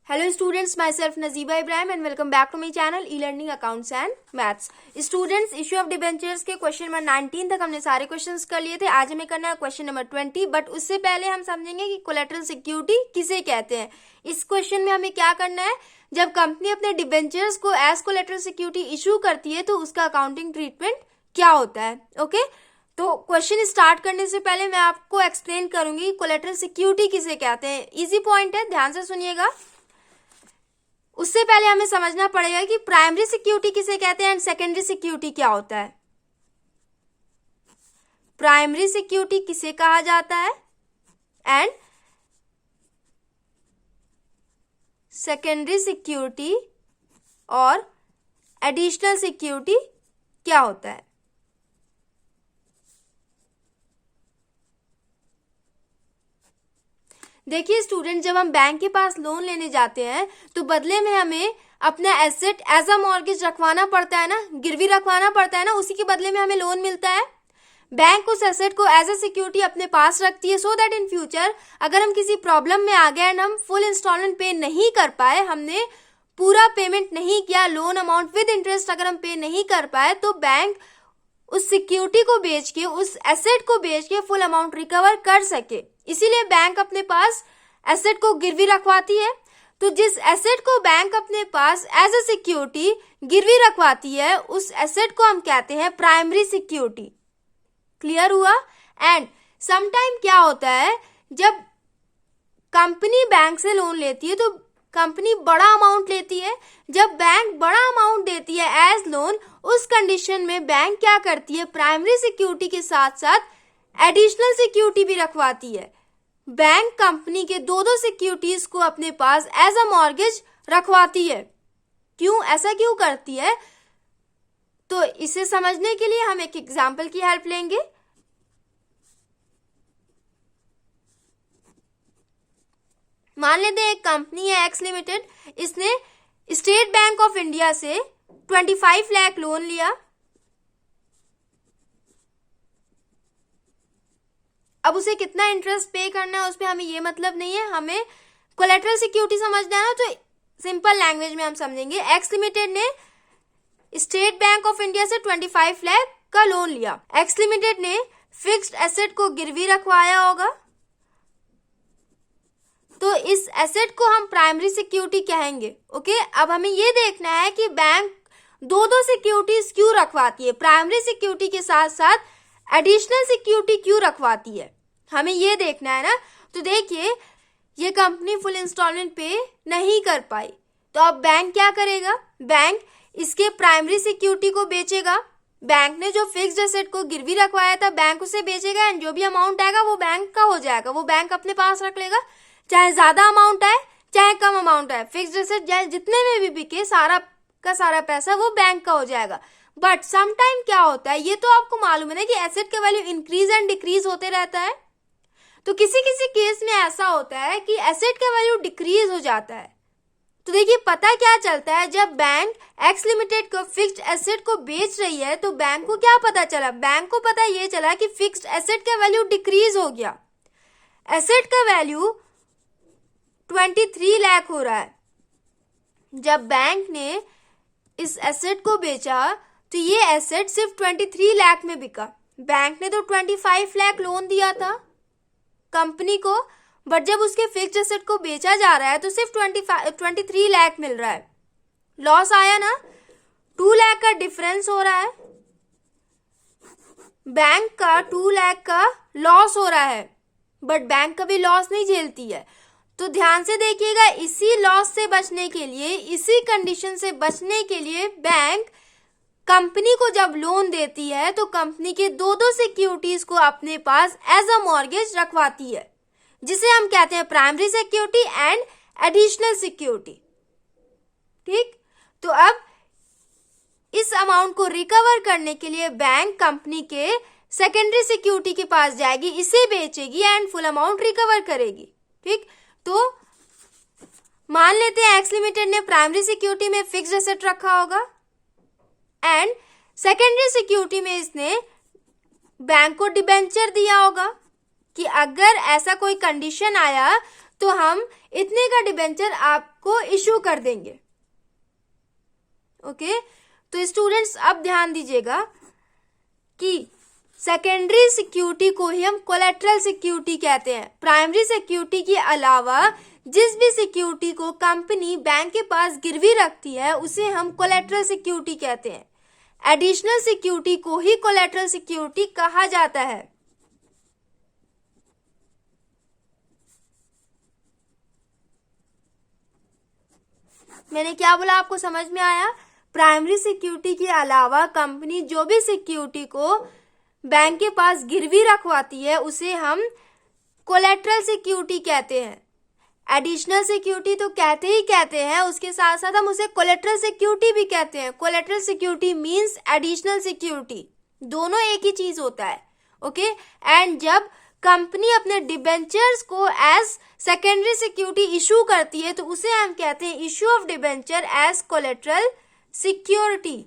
Hello students, myself Nazeeba Ibrahim and welcome back to my channel e-learning accounts and maths. Students, issue of debentures के question number 19 तक हमने सारे questions कर लिए थे. आज हमें करना है क्वेश्चन नंबर 20, बट उससे पहले हम समझेंगे कि कोलेटरल सिक्योरिटी किसे कहते हैं. इस क्वेश्चन में हमें क्या करना है, जब कंपनी अपने डिबेंचर्स को एज कोलेटरल सिक्योरिटी इशू करती है तो उसका अकाउंटिंग ट्रीटमेंट क्या होता है. ओके तो क्वेश्चन स्टार्ट करने से पहले मैं आपको एक्सप्लेन करूंगी कोलेटरल सिक्योरिटी किसे कहते हैं. इजी पॉइंट है, ध्यान से सुनिएगा. उससे पहले हमें समझना पड़ेगा कि प्राइमरी सिक्योरिटी किसे कहते हैं एंड सेकेंडरी सिक्योरिटी क्या होता है. प्राइमरी सिक्योरिटी किसे कहा जाता है एंड सेकेंडरी सिक्योरिटी और एडिशनल सिक्योरिटी क्या होता है. देखिए स्टूडेंट, जब हम बैंक के पास लोन लेने जाते हैं तो बदले में हमें अपना एसेट एज अ मॉर्गेज रखवाना पड़ता है ना, गिरवी रखवाना पड़ता है ना, उसी के बदले में हमें लोन मिलता है. बैंक उस एसेट को एज अ सिक्योरिटी अपने पास रखती है सो दैट इन फ्यूचर अगर हम किसी प्रॉब्लम में आ गए एंड हम फुल इंस्टॉलमेंट पे नहीं कर पाए, हमने पूरा पेमेंट नहीं किया, लोन अमाउंट विद इंटरेस्ट अगर हम पे नहीं कर पाए, तो बैंक उस सिक्योरिटी को बेच के, उस एसेट को बेच के फुल अमाउंट रिकवर कर सके. इसीलिए बैंक अपने पास एसेट को गिरवी रखवाती है. तो जिस एसेट को बैंक अपने पास एज अ सिक्योरिटी गिरवी रखवाती है उस एसेट को हम कहते हैं प्राइमरी सिक्योरिटी. क्लियर हुआ. एंड समटाइम क्या होता है, जब कंपनी बैंक से लोन लेती है तो कंपनी बड़ा अमाउंट लेती है. जब बैंक बड़ा अमाउंट देती है एज लोन, उस कंडीशन में बैंक क्या करती है, प्राइमरी सिक्योरिटी के साथ साथ एडिशनल सिक्योरिटी भी रखवाती है. बैंक कंपनी के दो सिक्योरिटीज को अपने पास एज अ मॉर्गेज रखवाती है. क्यों, ऐसा क्यों करती है, तो इसे समझने के लिए हम एक एग्जाम्पल की हेल्प लेंगे. मान लेते हैं एक कंपनी है एक्स लिमिटेड, इसने स्टेट बैंक ऑफ इंडिया से 25 लाख लोन लिया. अब उसे कितना इंटरेस्ट पे करना है उस पर हमें ये मतलब नहीं है, हमें कोलेटरल सिक्योरिटी समझना है ना, तो सिंपल लैंग्वेज में हम समझेंगे. एक्स लिमिटेड ने स्टेट बैंक ऑफ इंडिया से 25 लाख का लोन लिया. एक्स लिमिटेड ने फिक्स्ड एसेट को गिरवी रखवाया होगा, तो इस एसेट को हम प्राइमरी सिक्योरिटी कहेंगे. ओके अब हमें ये देखना है कि बैंक दो सिक्योरिटीज क्यों रखवाती है, प्राइमरी सिक्योरिटी के साथ साथ एडिशनल सिक्योरिटी क्यों रखवाती है, हमें ये देखना है ना. तो देखिए ये कंपनी फुल इंस्टॉलमेंट पे नहीं कर पाई, तो अब बैंक क्या करेगा, बैंक इसके प्राइमरी सिक्योरिटी को बेचेगा. बैंक ने जो फिक्स्ड एसेट को गिरवी रखवाया था बैंक उसे बेचेगा एंड जो भी अमाउंट आएगा वो बैंक का हो जाएगा, वो बैंक अपने पास रख लेगा. चाहे ज्यादा अमाउंट आए चाहे कम अमाउंट आए, फिक्स्ड एसेट जितने में भी बिके सारा का सारा पैसा वो बैंक का हो जाएगा. बट समटाइम क्या होता है, ये तो आपको मालूम है ना कि एसेट का वैल्यू इंक्रीज एंड डिक्रीज होते रहता है. तो किसी किसी केस में ऐसा होता है कि एसेट का वैल्यू डिक्रीज हो जाता है. तो देखिए पता क्या चलता है, जब बैंक एक्स लिमिटेड को फिक्स्ड एसेट को बेच रही है तो बैंक को क्या पता चला, बैंक को पता ये चला कि फिक्स्ड एसेट का वैल्यू डिक्रीज हो गया. एसेट का वैल्यू 23 लाख हो रहा है. जब बैंक ने इस एसेट को बेचा तो ये एसेट सिर्फ 23 लाख में बिका. बैंक ने तो 25 लाख लोन दिया था कंपनी को, बट जब उसके फिक्स्ड एसेट को बेचा जा रहा है तो सिर्फ 23 लाख मिल रहा है. लॉस आया ना, 2 लाख का डिफरेंस हो रहा है, बैंक का 2 लाख का लॉस हो रहा है, बट बैंक कभी लॉस नहीं झेलती है. तो ध्यान से देखिएगा, इसी लॉस से बचने के लिए, इसी कंडीशन से बचने के लिए बैंक कंपनी को जब लोन देती है तो कंपनी के दो सिक्योरिटीज को अपने पास एज अ मॉर्गेज रखवाती है, जिसे हम कहते हैं primary security and additional security. ठीक, तो अब इस अमाउंट को रिकवर करने के लिए बैंक कंपनी के सेकेंडरी सिक्योरिटी के पास जाएगी, इसे बेचेगी एंड फुल अमाउंट रिकवर करेगी. ठीक, तो मान लेते हैं एक्स लिमिटेड ने प्राइमरी सिक्योरिटी में फिक्स्ड एसेट रखा होगा एंड सेकेंडरी सिक्योरिटी में इसने बैंक को डिबेंचर दिया होगा कि अगर ऐसा कोई कंडीशन आया तो हम इतने का डिबेंचर आपको इशू कर देंगे। ओके, तो स्टूडेंट्स अब ध्यान दीजिएगा कि सेकेंडरी सिक्योरिटी को ही हम कोलेटरल सिक्योरिटी कहते हैं। प्राइमरी सिक्योरिटी के अलावा जिस भी सिक्योरिटी को कंपनी बैंक के पास गिरवी रखती है उसे हम कोलेटरल सिक्योरिटी कहते हैं। एडिशनल सिक्योरिटी को ही कोलेटरल सिक्योरिटी कहा जाता है। मैंने क्या बोला, आपको समझ में आया? प्राइमरी सिक्योरिटी के अलावा कंपनी जो भी सिक्योरिटी को बैंक के पास गिरवी रखवाती है उसे हम कोलेटरल सिक्योरिटी कहते हैं। एडिशनल सिक्योरिटी तो कहते ही कहते हैं, उसके साथ साथ हम उसे कोलेटरल सिक्योरिटी भी कहते हैं। Collateral security means additional security, दोनों एक ही चीज होता है। ओके, एंड जब कंपनी अपने डिबेंचर्स को एज सेकेंडरी सिक्योरिटी इशू करती है तो उसे हम कहते हैं issue of debenture as collateral security.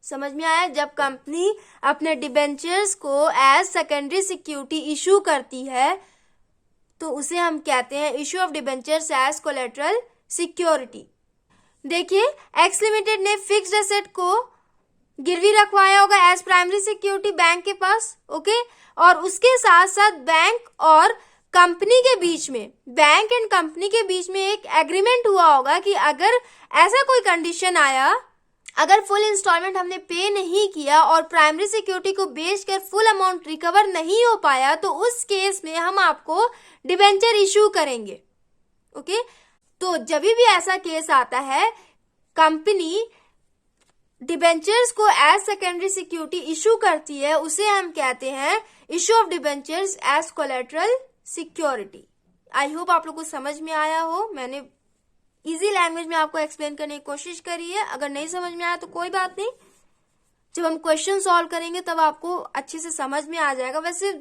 समझ में आया? जब कंपनी अपने डिबेंचर्स को एज सेकेंडरी सिक्योरिटी इशू करती है तो उसे हम कहते हैं issue of debentures as collateral security. देखिए, एक्स लिमिटेड ने फिक्स्ड एसेट को गिरवी रखवाया होगा एज प्राइमरी सिक्योरिटी बैंक के पास। ओके, और उसके साथ साथ बैंक और कंपनी के बीच में, बैंक एंड कंपनी के बीच में एक एग्रीमेंट हुआ होगा कि अगर ऐसा कोई कंडीशन आया, अगर फुल इंस्टॉलमेंट हमने पे नहीं किया और प्राइमरी सिक्योरिटी को बेचकर फुल अमाउंट रिकवर नहीं हो पाया तो उस केस में हम आपको डिबेंचर इशू करेंगे। ओके, तो जब भी ऐसा केस आता है, कंपनी डिबेंचर्स को एज सेकेंडरी सिक्योरिटी इशू करती है, उसे हम कहते हैं issue of debentures as collateral security. I hope आप लोग को समझ में आया हो। मैंने इजी लैंग्वेज में आपको एक्सप्लेन करने की कोशिश करी है। अगर नहीं समझ में आया तो कोई बात नहीं, जब हम क्वेश्चन सॉल्व करेंगे तब आपको अच्छे से समझ में आ जाएगा। वैसे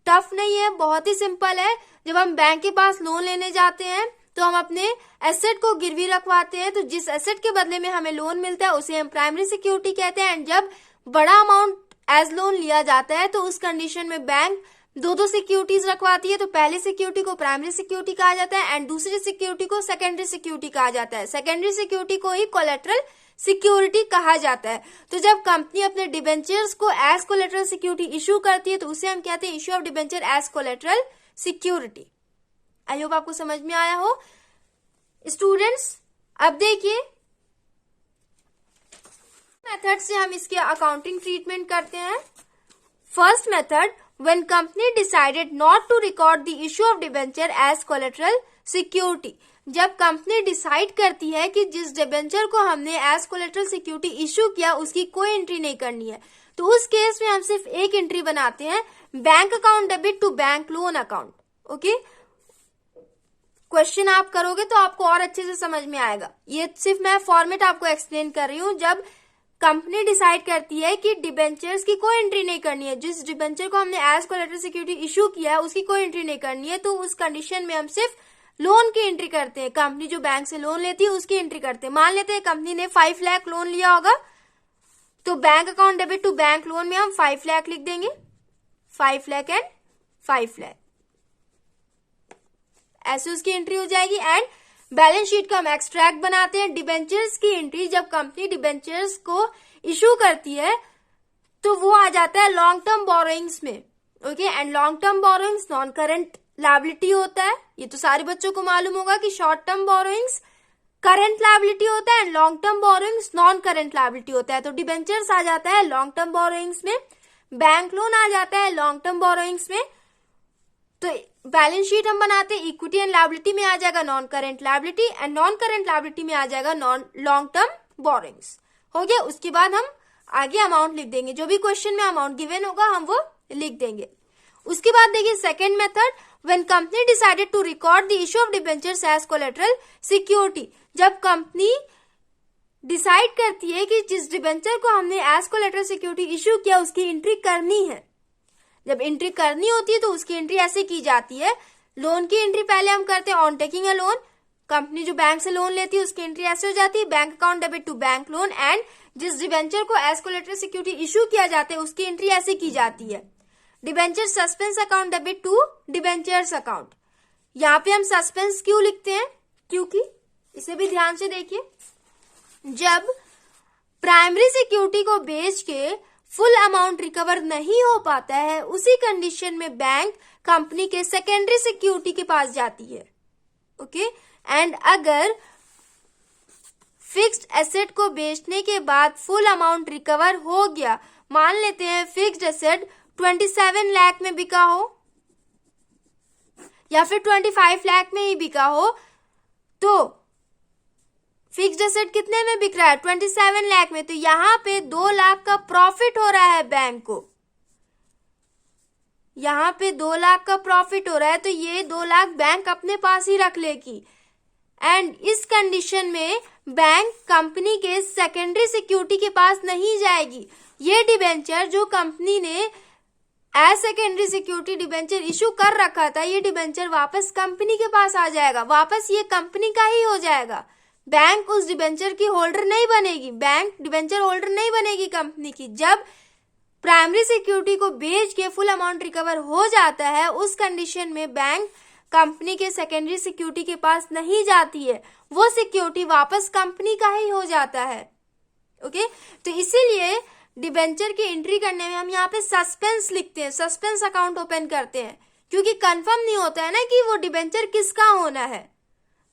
टफ नहीं है, बहुत ही सिंपल है। जब हम बैंक के पास लोन लेने जाते हैं तो हम अपने एसेट को गिरवी रखवाते हैं, तो जिस एसेट के बदले में हमें लोन मिलता है उसे हम प्राइमरी सिक्योरिटी कहते हैं। एंड जब बड़ा अमाउंट एज लोन लिया जाता है तो उस कंडीशन में बैंक दो सिक्योरिटीज रखवाती है, तो पहली सिक्योरिटी को प्राइमरी सिक्योरिटी कहा जाता है एंड दूसरी सिक्योरिटी को सेकेंडरी सिक्योरिटी कहा जाता है। सेकेंडरी सिक्योरिटी को ही कोलेटरल सिक्योरिटी कहा जाता है। तो जब कंपनी अपने डिबेंचर्स को एज कोलेटरल सिक्योरिटी इशू करती है तो उसे हम कहते हैं issue of debenture as collateral security. I hope आपको समझ में आया हो। स्टूडेंट्स, अब देखिए मेथड से हम इसके अकाउंटिंग ट्रीटमेंट करते हैं। First method, when company decided not to record the issue of debenture as collateral security, जब कंपनी डिसाइड करती है कि जिस डिबेंचर को हमने एज कोलेटरल सिक्योरिटी इशू किया उसकी कोई एंट्री नहीं करनी है, तो उस केस में हम सिर्फ एक एंट्री बनाते हैं, bank account debit to bank loan account. Okay, question आप करोगे तो आपको और अच्छे से समझ में आएगा। ये सिर्फ मैं फॉर्मेट आपको एक्सप्लेन कर रही हूँ। जब कंपनी डिसाइड करती है कि डिबेंचर्स की कोई एंट्री नहीं करनी है, जिस डिबेंचर को हमने एज कोलेटरल सिक्योरिटी इशू किया है उसकी कोई एंट्री नहीं करनी है, तो उस कंडीशन में हम सिर्फ लोन की एंट्री करते हैं। कंपनी जो बैंक से लोन लेती है उसकी एंट्री करते हैं। मान लेते हैं कंपनी ने 5 लाख लोन लिया होगा, तो bank account debit to bank loan में हम 5 लाख लिख देंगे, 5 लाख एंड 5 लाख, ऐसे उसकी एंट्री हो जाएगी। एंड बैलेंस शीट का हम एक्सट्रैक्ट बनाते हैं। डिबेंचर्स की एंट्री, जब कंपनी डिबेंचर्स को इशू करती है तो वो आ जाता है लॉन्ग टर्म बोरोइंग्स में। Okay, and long term borrowings non current liability होता है। ये तो सारे बच्चों को मालूम होगा कि short term borrowings current liability होता है and long term borrowings non current liability होता है। तो डिबेंचर्स आ जाता है लॉन्ग टर्म बोरोइंग्स में, बैंक लोन आ जाता है लॉन्ग टर्म बोरोइंग्स में। तो बैलेंस शीट हम बनाते हैं, इक्विटी एंड लायबिलिटी में आ जाएगा non current liability and non current liability में आ जाएगा लॉन्ग टर्म बोरोइंग्स। हो गया। उसके बाद हम आगे अमाउंट लिख देंगे, जो भी क्वेश्चन में अमाउंट गिवन होगा हम वो लिख देंगे। उसके बाद देखिए second method, when company decided to record the issue of debentures as collateral security, जब कंपनी डिसाइड करती है कि जिस डिबेंचर को हमने एज कोलेटरल सिक्योरिटी इशू किया उसकी एंट्री करनी है। जब एंट्री करनी होती है तो उसकी एंट्री ऐसे की जाती है, लोन की एंट्री पहले हम करते हैं on taking a loan, company जो बैंक से लोन लेती है उसकी एंट्री ऐसे हो जाती है, bank account debit to bank loan, and जिस डिबेंचर को एज कोलेटरल सिक्योरिटी इशू किया जाता है उसकी एंट्री ऐसे की जाती है, debenture suspense account debit to debentures account. यहाँ पे हम सस्पेंस क्यों लिखते हैं, क्योंकि इसे भी ध्यान से देखिए, जब प्राइमरी सिक्योरिटी को बेच के फुल अमाउंट रिकवर नहीं हो पाता है उसी कंडीशन में बैंक कंपनी के सेकेंडरी सिक्योरिटी के पास जाती है। ओके, एंड अगर फिक्स्ड एसेट को बेचने के बाद फुल अमाउंट रिकवर हो गया, मान लेते हैं फिक्स्ड एसेट 27 लाख में बिका हो या फिर 25 लाख में ही बिका हो, तो फिक्स्ड एसेट कितने में बिक रहा है, 27 लाख में, तो यहां पे 2 लाख का प्रॉफिट हो रहा है बैंक को, यहां पे 2 लाख का प्रॉफिट हो रहा है, तो ये 2 लाख बैंक अपने पास ही रख लेगी। एंड इस कंडीशन में बैंक कंपनी के सेकेंडरी सिक्योरिटी के पास नहीं जाएगी। ये डिबेंचर जो कंपनी ने as secondary security debenture issue कर रखा था, ये डिबेंचर वापस कंपनी के पास आ जाएगा, वापस ये कंपनी का ही हो जाएगा। बैंक उस डिबेंचर की होल्डर नहीं बनेगी, बैंक डिबेंचर होल्डर नहीं बनेगी कंपनी की। जब प्राइमरी सिक्योरिटी को बेच के फुल अमाउंट रिकवर हो जाता है उस कंडीशन में बैंक कंपनी के सेकेंडरी सिक्योरिटी के पास नहीं जाती है, वो सिक्योरिटी वापस कंपनी का ही हो जाता है। ओके, तो इसीलिए डिबेंचर की एंट्री करने में हम यहाँ पे सस्पेंस लिखते हैं, सस्पेंस अकाउंट ओपन करते हैं, क्योंकि कंफर्म नहीं होता है ना कि वो डिबेंचर किसका होना है।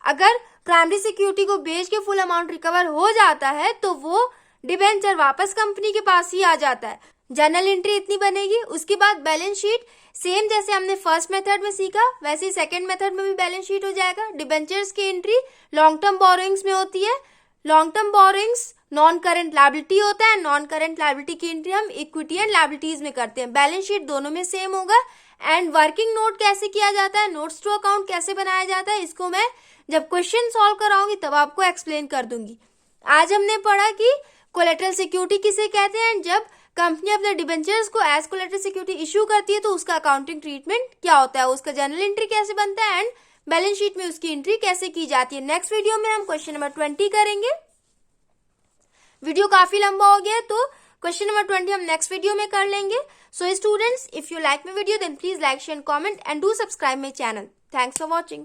अगर प्राइमरी सिक्योरिटी को बेच के फुल अमाउंट रिकवर हो जाता है तो वो डिबेंचर वापस कंपनी के पास ही आ जाता है। जर्नल एंट्री इतनी बनेगी, उसके बाद बैलेंस शीट सेम जैसे हमने फर्स्ट मेथड में सीखा वैसे ही सेकंड मेथड में भी बैलेंस शीट हो जाएगा। डिबेंचर्स की एंट्री लॉन्ग टर्म बोरोइंग्स में होती है, long term borrowings non current liability होता है, नॉन करेंट लायबिलिटी की एंट्री हम इक्विटी एंड लायबिलिटीज में करते हैं। बैलेंस शीट दोनों में सेम होगा। एंड वर्किंग नोट कैसे किया जाता है, नोट्स टू अकाउंट कैसे बनाया जाता है, इसको मैं जब क्वेश्चन सॉल्व कराऊंगी तब आपको एक्सप्लेन कर दूंगी। आज हमने पढ़ा कि कोलेटरल सिक्योरिटी किसे कहते हैं, जब कंपनी अपने डिबेंचर्स को एज कोलेटरल सिक्योरिटी इशू करती है तो उसका अकाउंटिंग ट्रीटमेंट क्या होता है, उसका जर्नल एंट्री कैसे बनता है, एंड बैलेंस शीट में उसकी एंट्री कैसे की जाती है। नेक्स्ट वीडियो में हम क्वेश्चन नंबर 20 करेंगे। वीडियो काफी लंबा हो गया तो क्वेश्चन नंबर 20 हम नेक्स्ट वीडियो में कर लेंगे। So students, if you like my video then please like, share, comment and do subscribe my channel. Thanks for watching.